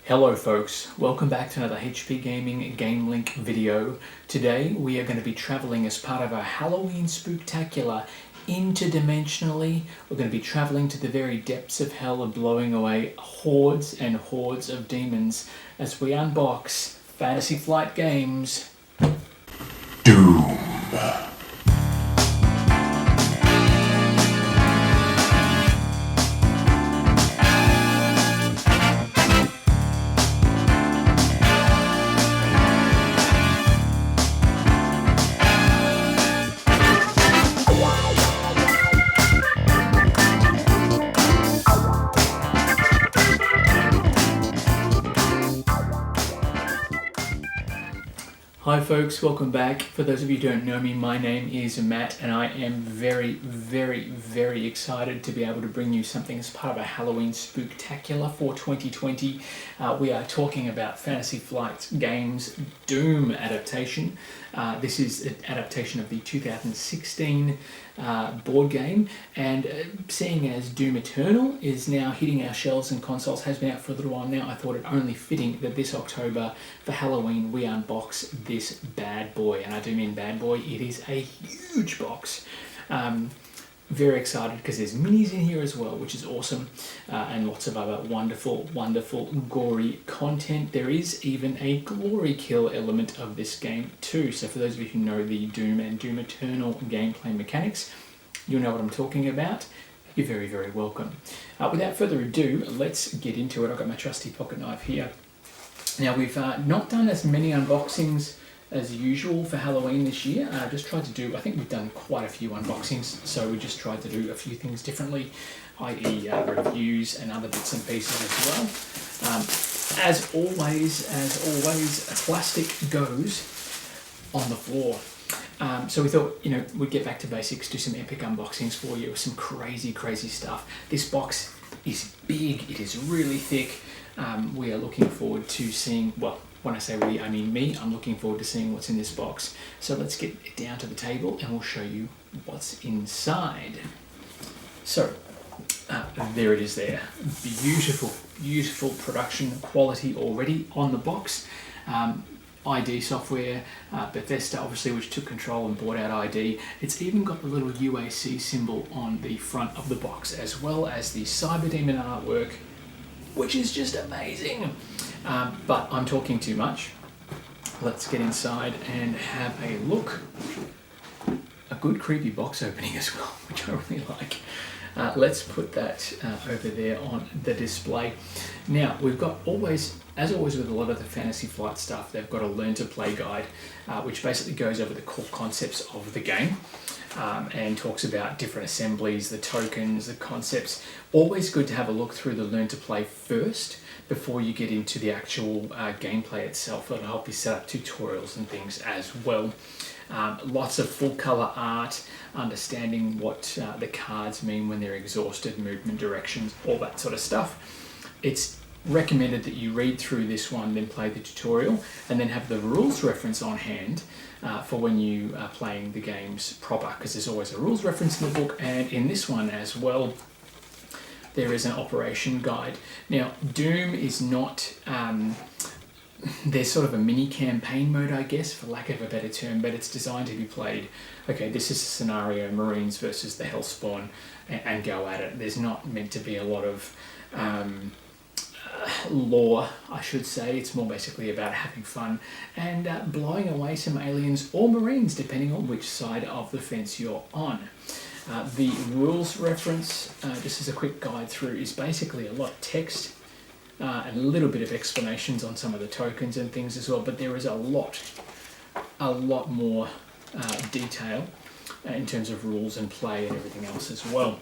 Hello folks, welcome back to another HP Gaming GameLINK video. Today we are going to be travelling as part of our Halloween Spooktacular interdimensionally. We're going to be travelling to the very depths of hell and blowing away hordes and hordes of demons as we unbox Fantasy Flight Games Doom. Hi folks, welcome back. For those of you who don't know me, my name is Matt and I am very excited to be able to bring you something as part of a Halloween Spooktacular for 2020. We are talking about Fantasy Flight Games Doom adaptation. This is an adaptation of the 2016 board game, and seeing as Doom Eternal is now hitting our shelves and consoles, has been out for a little while now, I thought it only fitting that this October for Halloween we unbox this bad boy, and I do mean bad boy. It is a huge box. Very excited because there's minis in here as well, which is awesome, and lots of other wonderful gory content. There is even a glory kill element of this game too, so for those of you who know the Doom and Doom Eternal gameplay mechanics, you'll know what I'm talking about. You're very welcome. Without further ado, let's get into it. I've got my trusty pocket knife here. Now, we've not done as many unboxings as usual for Halloween this year. I just tried to do, I think we've done quite a few unboxings, so we just tried to do a few things differently, i.e. reviews and other bits and pieces as well. As always, plastic goes on the floor. So we thought, we'd get back to basics, do some epic unboxings for you, some crazy stuff. This box is big, it is really thick. We are looking forward to seeing, well, when I say we, I mean me, I'm looking forward to seeing what's in this box. So let's get it down to the table and we'll show you what's inside. So, there it is there. Beautiful production quality already on the box. ID software, Bethesda obviously, which took control and bought out ID. It's even got the little UAC symbol on the front of the box, as well as the Cyber Demon artwork, which is just amazing. But I'm talking too much. Let's get inside and have a look. A good creepy box opening as well, which I really like. Let's put that over there on the display. Now, we've got as always with a lot of the Fantasy Flight stuff, they've got a learn to play guide, which basically goes over the core concepts of the game. And talks about different assemblies, the tokens, the concepts. Always good to have a look through the learn to play first before you get into the actual gameplay itself. It'll help you set up tutorials and things as well. Lots of full color art, understanding what the cards mean when they're exhausted, movement directions, all that sort of stuff. It's recommended that you read through this one, then play the tutorial, and then have the rules reference on hand for when you are playing the games proper, because there's always a rules reference in the book, and in this one as well there is an operation guide. Now, Doom is not there's sort of a mini campaign mode, I guess, for lack of a better term, but it's designed to be played, okay, this is a scenario, Marines versus the Hellspawn, and go at it. There's not meant to be a lot of lore, I should say. It's more basically about having fun and blowing away some aliens or Marines, depending on which side of the fence you're on. The rules reference, just as a quick guide through, is basically a lot of text and a little bit of explanations on some of the tokens and things as well, but there is a lot more detail in terms of rules and play and everything else as well.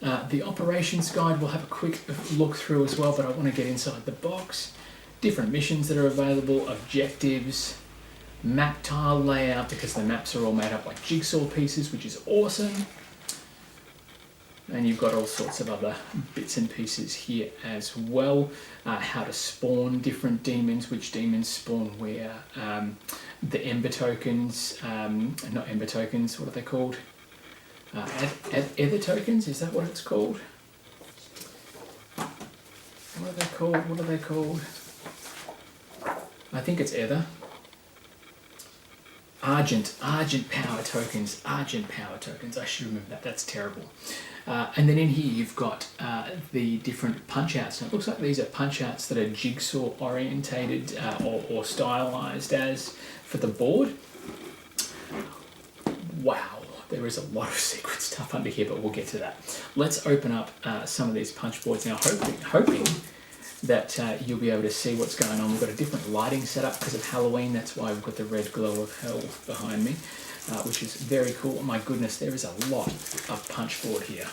The operations guide we'll have a quick look through as well, but I want to get inside the box. Different missions that are available, objectives, map tile layout, because the maps are all made up like jigsaw pieces, which is awesome. And you've got all sorts of other bits and pieces here as well. How to spawn different demons, which demons spawn where, the ember tokens, not ember tokens, what are they called? Ether tokens, is that what it's called? What are they called? What are they called? I think it's Ether. Argent power tokens. Argent power tokens. I should remember that. That's terrible. And then in here you've got the different punch outs. And it looks like these are punch outs that are jigsaw orientated or stylized as for the board. Wow. There is a lot of secret stuff under here, but we'll get to that. Let's open up some of these punch boards now, hoping that you'll be able to see what's going on. We've got a different lighting setup because of Halloween. That's why we've got the red glow of hell behind me, which is very cool. Oh my goodness, there is a lot of punch board here.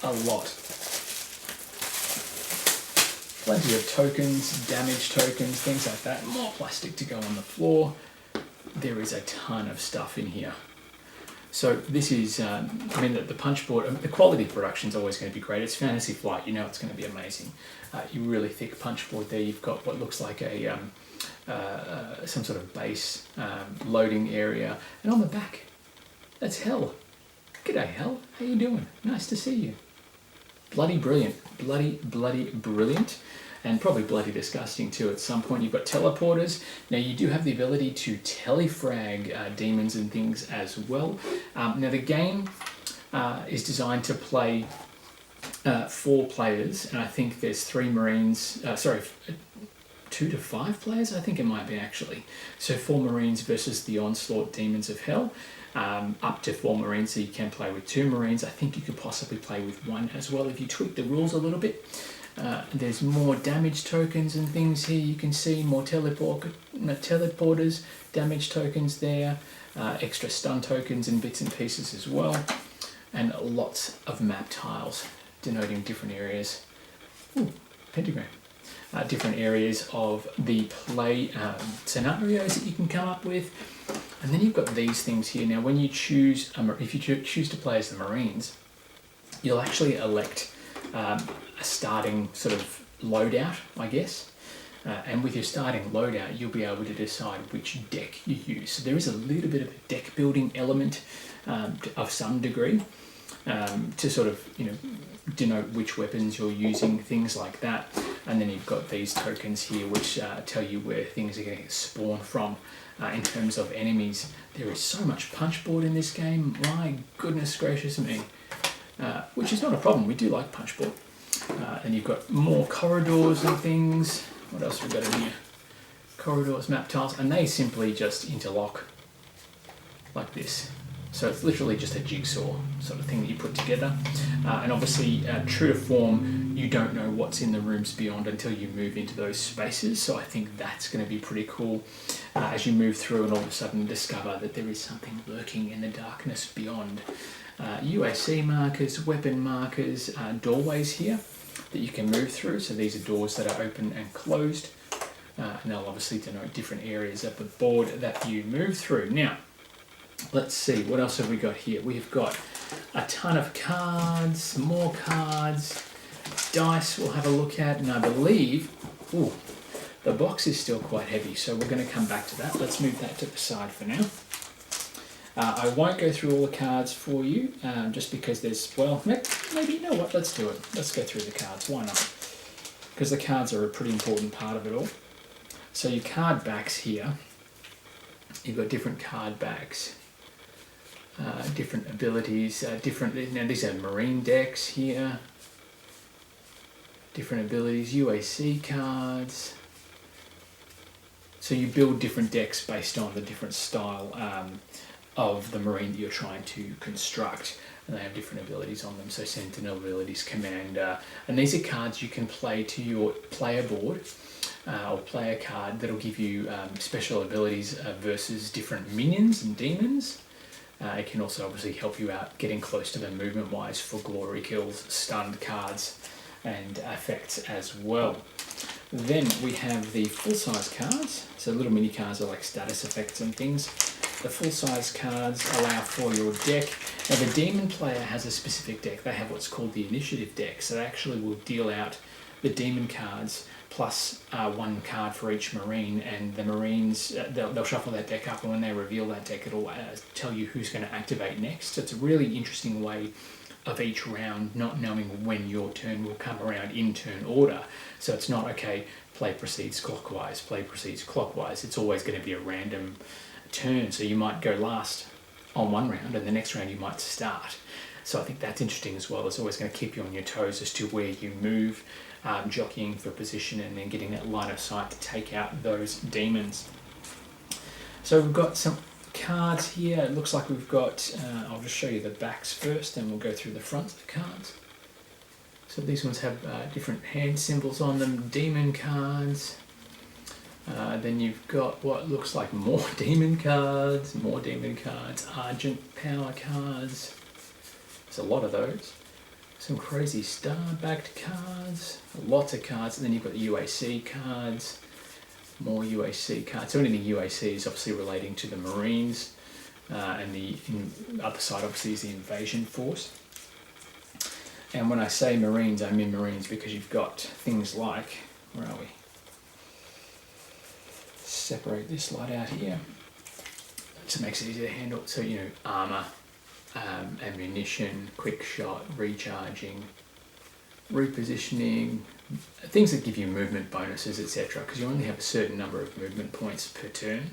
A lot. Plenty of tokens, damage tokens, things like that. More plastic to go on the floor. There is a ton of stuff in here. So this is, I mean, the punch board, the quality of production is always going to be great. It's Fantasy Flight, you know it's going to be amazing. You really thick punch board there. You've got what looks like a some sort of base loading area. And on the back, that's Hell. G'day, Hell. How you doing? Nice to see you. Bloody brilliant. Bloody brilliant. And probably bloody disgusting too at some point. You've got teleporters. Now you do have the ability to telefrag demons and things as well. Now the game is designed to play 4 players, and I think there's 3 Marines, 2 to 5 players, I think it might be actually. So 4 Marines versus the Onslaught Demons of Hell. Up to 4 Marines, so you can play with 2 Marines. I think you could possibly play with 1 as well if you tweak the rules a little bit. There's more damage tokens and things here. You can see more teleporters, damage tokens there, extra stun tokens and bits and pieces as well, and lots of map tiles denoting different areas. Ooh, pentagram. Different areas of the play scenarios that you can come up with. And then you've got these things here. Now when you choose, if you choose to play as the Marines, you'll actually elect a starting sort of loadout, I guess. And with your starting loadout, you'll be able to decide which deck you use. So there is a little bit of a deck building element of some degree to sort of, denote which weapons you're using, things like that. And then you've got these tokens here which tell you where things are going to spawn from in terms of enemies. There is so much punch board in this game, my goodness gracious me. Which is not a problem, we do like punch board. And you've got more corridors and things. What else have we got in here? Corridors, map tiles, and they simply just interlock like this. So it's literally just a jigsaw sort of thing that you put together. And obviously, true to form, you don't know what's in the rooms beyond until you move into those spaces. So I think that's going to be pretty cool as you move through and all of a sudden discover that there is something lurking in the darkness beyond. UAC markers, weapon markers, doorways here that you can move through. So these are doors that are open and closed. And they'll obviously denote different areas of the board that you move through. Now, let's see, what else have we got here? We've got a ton of cards, more cards, dice we'll have a look at, and I believe, the box is still quite heavy, so we're going to come back to that. Let's move that to the side for now. I won't go through all the cards for you, just because there's, well, maybe, you know what, let's do it. Let's go through the cards, why not? Because the cards are a pretty important part of it all. So your card backs here, you've got different card backs, different abilities, now these are Marine decks here, different abilities, UAC cards. So you build different decks based on the different style of the Marine that you're trying to construct, and they have different abilities on them. So Sentinel abilities, Commander, and these are cards you can play to your player board or player card that'll give you special abilities versus different minions and demons. It can also obviously help you out getting close to them movement wise for glory kills, stunned cards and effects as well. Then we have the full-size cards. So little mini cards are like status effects and things. The full-size cards allow for your deck. Now the demon player has a specific deck. They have what's called the initiative deck. So they actually will deal out the demon cards plus 1 card for each Marine, and the Marines, they'll shuffle that deck up, and when they reveal that deck, it'll tell you who's going to activate next. So it's a really interesting way of each round, not knowing when your turn will come around in turn order. So it's not, okay, play proceeds clockwise, play proceeds clockwise. It's always going to be a random turn. So you might go last on one round and the next round you might start. So I think that's interesting as well. It's always going to keep you on your toes as to where you move, jockeying for position and then getting that line of sight to take out those demons. So we've got some cards here. It looks like we've got, I'll just show you the backs first and we'll go through the fronts of the cards. So these ones have different hand symbols on them, demon cards. Then you've got what looks like more demon cards, argent power cards. There's a lot of those. Some crazy star-backed cards, lots of cards, and then you've got the UAC cards, more UAC cards. So anything UAC is obviously relating to the Marines, and the other side obviously is the invasion force. And when I say Marines, I mean Marines because you've got things like, where are we? Separate this light out here. Just makes it easier to handle. So, you know, armour, ammunition, quick shot, recharging, repositioning, things that give you movement bonuses, etc. Because you only have a certain number of movement points per turn.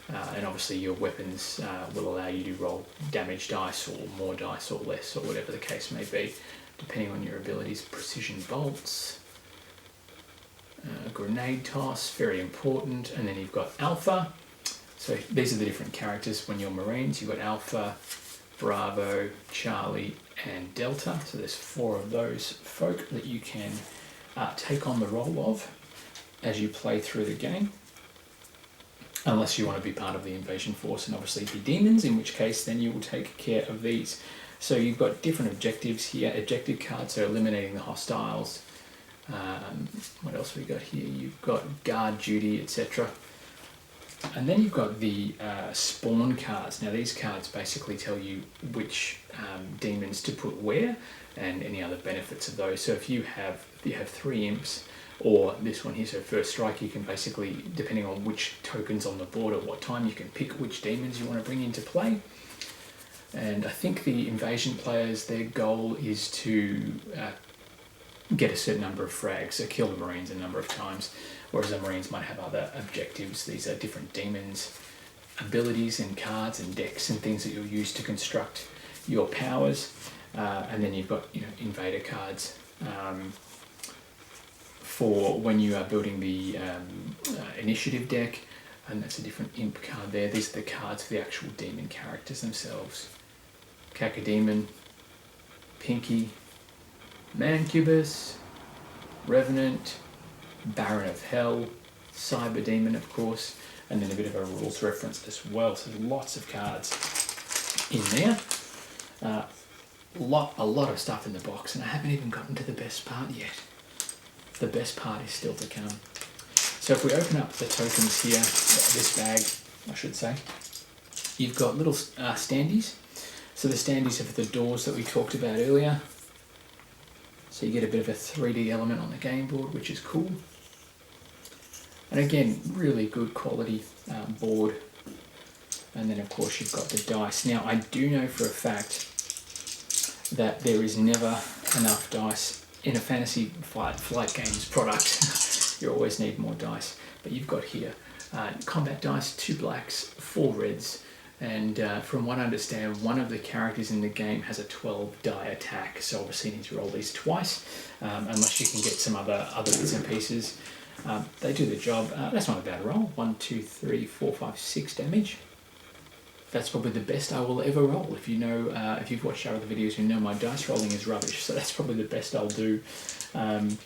And obviously your weapons will allow you to roll damage dice or more dice or less or whatever the case may be, depending on your abilities. Precision bolts, grenade toss, very important. And then you've got Alpha. So these are the different characters when you're Marines. You've got Alpha, Bravo, Charlie and Delta. So there's 4 of those folk that you can take on the role of as you play through the game. Unless you want to be part of the invasion force and obviously be demons, in which case then you will take care of these. So you've got different objectives here. Objective cards are eliminating the hostiles. What else have we got here? You've got guard duty, etc. And then you've got the spawn cards. Now these cards basically tell you which demons to put where and any other benefits of those. So if you have 3 imps, or this one here, so first strike, you can basically, depending on which tokens on the board at what time, you can pick which demons you want to bring into play. And I think the invasion players, their goal is to get a certain number of frags, so kill the Marines a number of times, whereas the Marines might have other objectives. These are different demons, abilities and cards and decks and things that you'll use to construct your powers. And then you've got, you know, invader cards for when you are building the initiative deck, and that's a different imp card there. These are the cards for the actual demon characters themselves. Cacodemon, Pinky, Mancubus, Revenant, Baron of Hell, Cyber Demon of course, and then a bit of a rules reference as well. So there's lots of cards in there. A lot of stuff in the box, and I haven't even gotten to the best part yet. The best part is still to come. So if we open up the tokens here, this bag, I should say, you've got little standees. So the standees are for the doors that we talked about earlier. So you get a bit of a 3D element on the game board, which is cool. And again, really good quality board. And then of course you've got the dice. Now I do know for a fact that there is never enough dice in a fantasy flight games product. You always need more dice. But you've got here combat dice, 2 blacks, 4 reds, and from what I understand, one of the characters in the game has a 12 die attack, so obviously you need to roll these twice, unless you can get some other bits and pieces. They do the job. That's not a bad roll. 1, 2, 3, 4, 5, 6 damage. That's probably the best I will ever roll. If you know, if you've watched our other videos, you know my dice rolling is rubbish, so that's probably the best I'll do. And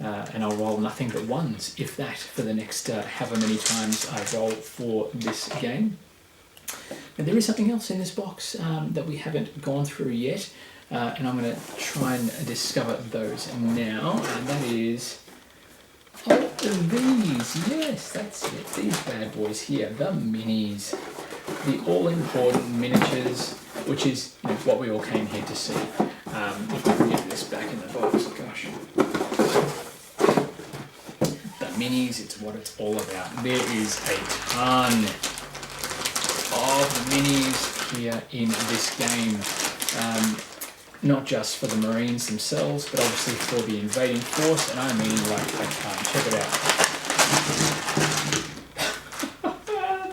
I'll roll nothing but 1s, if that, for the next however many times I roll for this game. Now there is something else in this box that we haven't gone through yet, and I'm going to try and discover those now, and that is, oh, these, yes, that's it, these bad boys here, the minis. The all-important miniatures, which is, you know, what we all came here to see. If I can get this back in the box, gosh. The minis, it's what it's all about. There is a ton of minis here in this game. not just for the Marines themselves, but obviously for the invading force, and I mean like a ton. Check it out.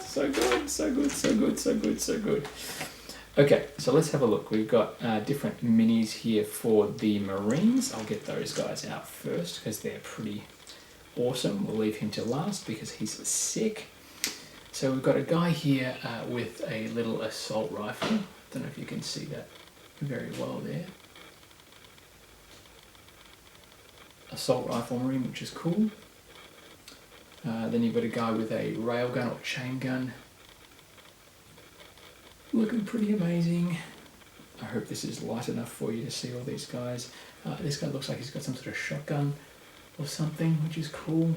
So good, so good, so good, so good, so good. Okay, so let's have a look. We've got different minis here for the Marines. I'll get those guys out first because they're pretty awesome. We'll leave him to last because he's sick. So we've got a guy here with a little assault rifle. Don't know if you can see that very well there. Assault rifle Marine, which is cool. Then you've got a guy with a railgun or chain gun. Looking pretty amazing. I hope this is light enough for you to see all these guys. This guy looks like he's got some sort of shotgun or something, which is cool.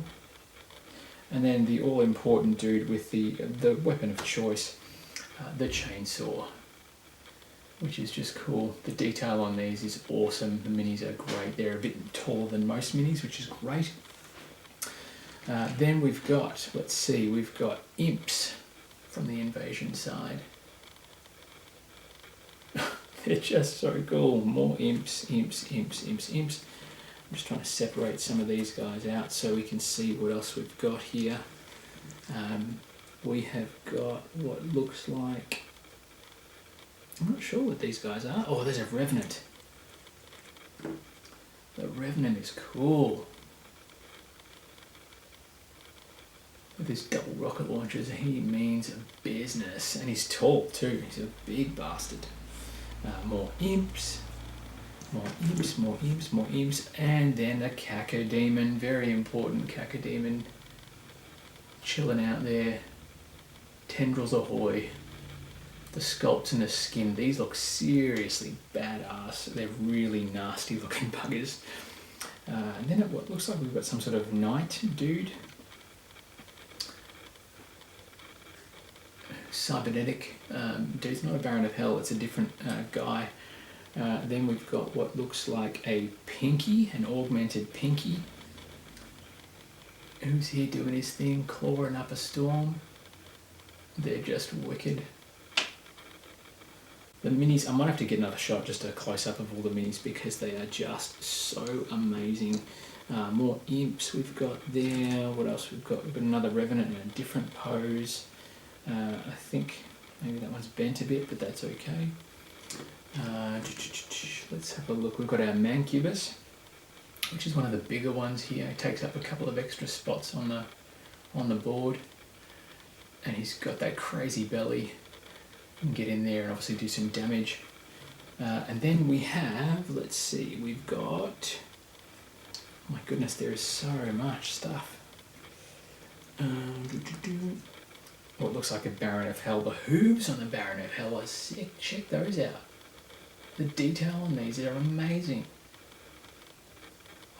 And then the all-important dude with the weapon of choice, the chainsaw, which is just cool. The detail on these is awesome. The minis are great. They're a bit taller than most minis, which is great. Then we've got, let's see, we've got imps from the invasion side. They're just so cool. More imps, imps, imps, imps, imps. I'm just trying to separate some of these guys out so we can see what else we've got here. We have got what looks like... I'm not sure what these guys are. Oh, there's a Revenant. The Revenant is cool. With his double rocket launchers, he means business. And he's tall too. He's a big bastard. More imps. More imps, more imps, more imps. And then a Cacodemon. Very important Cacodemon. Chilling out there. Tendrils ahoy. The sculpts and the skin. These look seriously badass. They're really nasty looking buggers. And then it looks like we've got some sort of knight dude. Cybernetic dude's not a Baron of Hell, it's a different guy. Then we've got what looks like a Pinky, an augmented Pinky. Who's here doing his thing, clawing up a storm. They're just wicked. The minis, I might have to get another shot, just a close-up of all the minis because they are just so amazing. More imps we've got there. What else we've got? We've got another Revenant in a different pose. I think maybe that one's bent a bit, but that's okay. Let's have a look. We've got our Mancubus, which is one of the bigger ones here. It takes up a couple of extra spots on the board, and he's got that crazy belly. You can get in there and obviously do some damage. And then we have, let's see, we've got, oh my goodness, there is so much stuff. What looks like a Baron of Hell. The hooves on the Baron of Hell are sick. Check those out. The detail on these are amazing.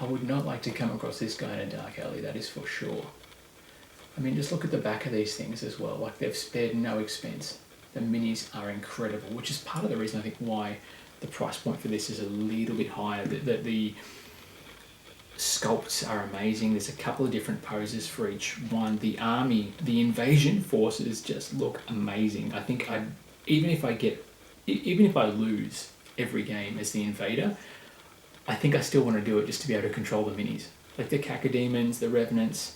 I would not like to come across this guy in a dark alley, that is for sure. I mean, just look at the back of these things as well. Like, they've spared no expense. The minis are incredible, which is part of the reason I think why the price point for this is a little bit higher. The sculpts are amazing. There's a couple of different poses for each one. The army, the invasion forces just look amazing. I think even if I lose every game as the invader, I think I still want to do it just to be able to control the minis. Like the Cacodemons, the Revenants,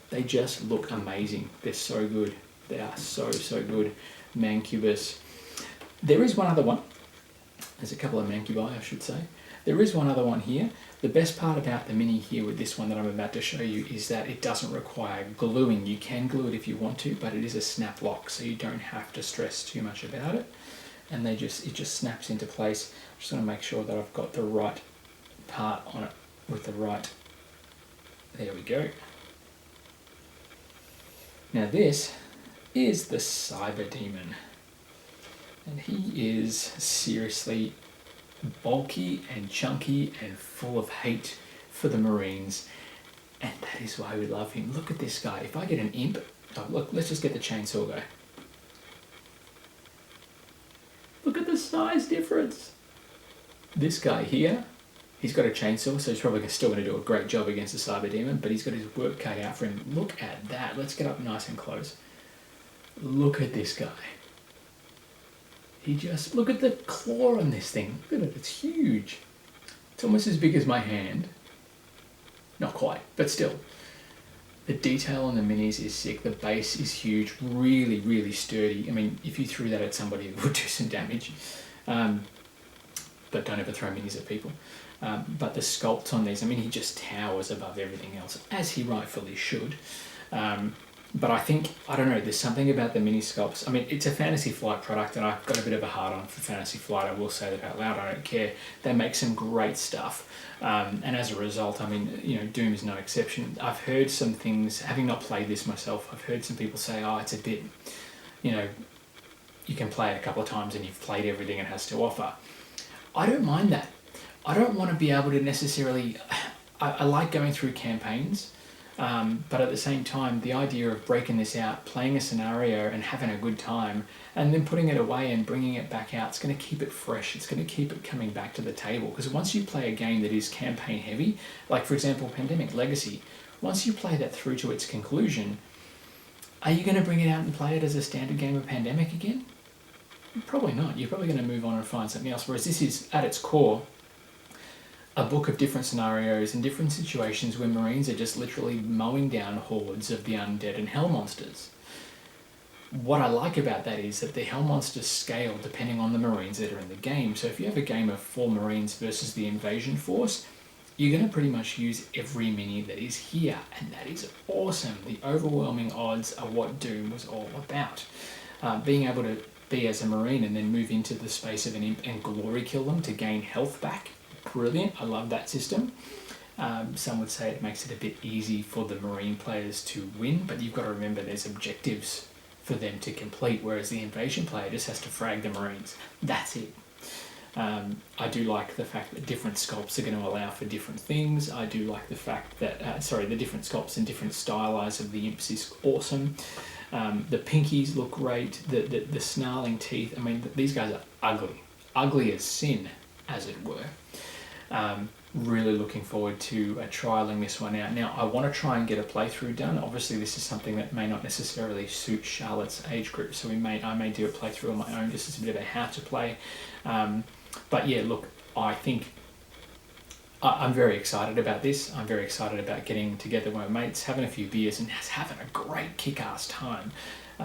they just look amazing. They're so good. They are so, so good. Mancubus. There is one other one. There's a couple of Mancubi, I should say. There is one other one here. The best part about the mini here with this one that I'm about to show you is that it doesn't require gluing. You can glue it if you want to, but it is a snap lock, so you don't have to stress too much about it. And it just snaps into place. I'm just going to make sure that I've got the right part on it with the right... There we go. Now this is the Cyber Demon. And he is seriously bulky and chunky and full of hate for the Marines, and that is why we love him. Look at this guy. If I get an imp, oh look, let's just get the chainsaw guy. Look at the size difference. This guy here, he's got a chainsaw, so he's probably still going to do a great job against the Cyber Demon, but he's got his work cut out for him. Look at that. Let's get up nice and close. Look at this guy. look at the claw on this thing. Look at it, it's huge. It's almost as big as my hand. Not quite, but still. The detail on the minis is sick. The base is huge, really, really sturdy. I mean, if you threw that at somebody, it would do some damage. But don't ever throw minis at people. But the sculpts on these, I mean, he just towers above everything else, as he rightfully should. But I think, I don't know, there's something about the mini sculpts. I mean, it's a Fantasy Flight product, and I've got a bit of a hard on for Fantasy Flight. I will say that out loud. I don't care. They make some great stuff. And as a result, I mean, you know, Doom is no exception. I've heard some things, having not played this myself, I've heard some people say, oh, it's a bit, you know, you can play it a couple of times and you've played everything it has to offer. I don't mind that. I don't want to be able to necessarily, I like going through campaigns. But at the same time, the idea of breaking this out, playing a scenario and having a good time, and then putting it away and bringing it back out, it's going to keep it fresh. It's going to keep it coming back to the table. Because once you play a game that is campaign heavy, like for example, Pandemic Legacy, once you play that through to its conclusion, are you going to bring it out and play it as a standard game of Pandemic again? Probably not. You're probably going to move on and find something else. Whereas this is, at its core, a book of different scenarios and different situations where Marines are just literally mowing down hordes of the undead and hell monsters. What I like about that is that the hell monsters scale depending on the Marines that are in the game. So if you have a game of 4 Marines versus the invasion force, you're going to pretty much use every mini that is here, and that is awesome. The overwhelming odds are what Doom was all about. Being able to be as a Marine and then move into the space of an imp and glory kill them to gain health back. Brilliant. I love that system. Some would say it makes it a bit easy for the Marine players to win, but you've got to remember there's objectives for them to complete, whereas the invasion player just has to frag the Marines. That's it. I do like the fact that different sculpts are going to allow for different things. I do like the fact that, the different sculpts and different stylize of the imps is awesome. The pinkies look great. The snarling teeth, I mean, these guys are ugly. Ugly as sin, as it were. Really looking forward to trialing this one out. Now, I want to try and get a playthrough done. Obviously, this is something that may not necessarily suit Charlotte's age group, so I may do a playthrough on my own, just as a bit of a how to play. But yeah, look, I think I'm very excited about this. I'm very excited about getting together with my mates, having a few beers, and having a great kick-ass time,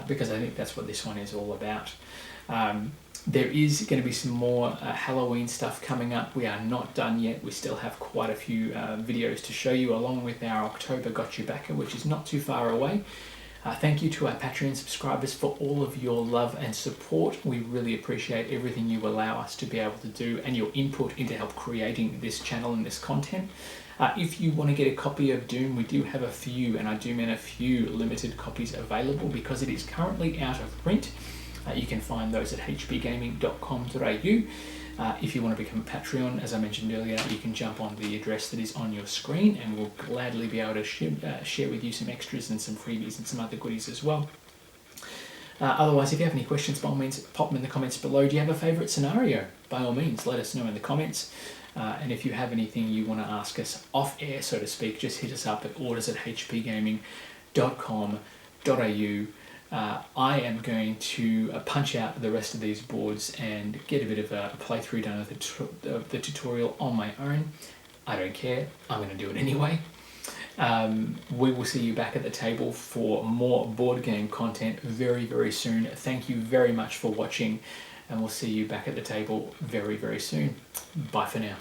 because I think that's what this one is all about. There is going to be some more Halloween stuff coming up. We are not done yet. We still have quite a few videos to show you, along with our October Got You Backer, which is not too far away. Thank you to our Patreon subscribers for all of your love and support. We really appreciate everything you allow us to be able to do and your input into help creating this channel and this content. If you want to get a copy of Doom, we do have a few, and I do mean a few, limited copies available because it is currently out of print. You can find those at hpgaming.com.au. If you want to become a Patreon, as I mentioned earlier, you can jump on the address that is on your screen, and we'll gladly be able to share with you some extras and some freebies and some other goodies as well. Otherwise, if you have any questions, by all means, pop them in the comments below. Do you have a favourite scenario? By all means, let us know in the comments. And if you have anything you want to ask us off air, so to speak, just hit us up at orders@hpgaming.com.au. I am going to punch out the rest of these boards and get a bit of a playthrough done of the tutorial on my own. I don't care. I'm going to do it anyway. We will see you back at the table for more board game content very, very soon. Thank you very much for watching, and we'll see you back at the table very, very soon. Bye for now.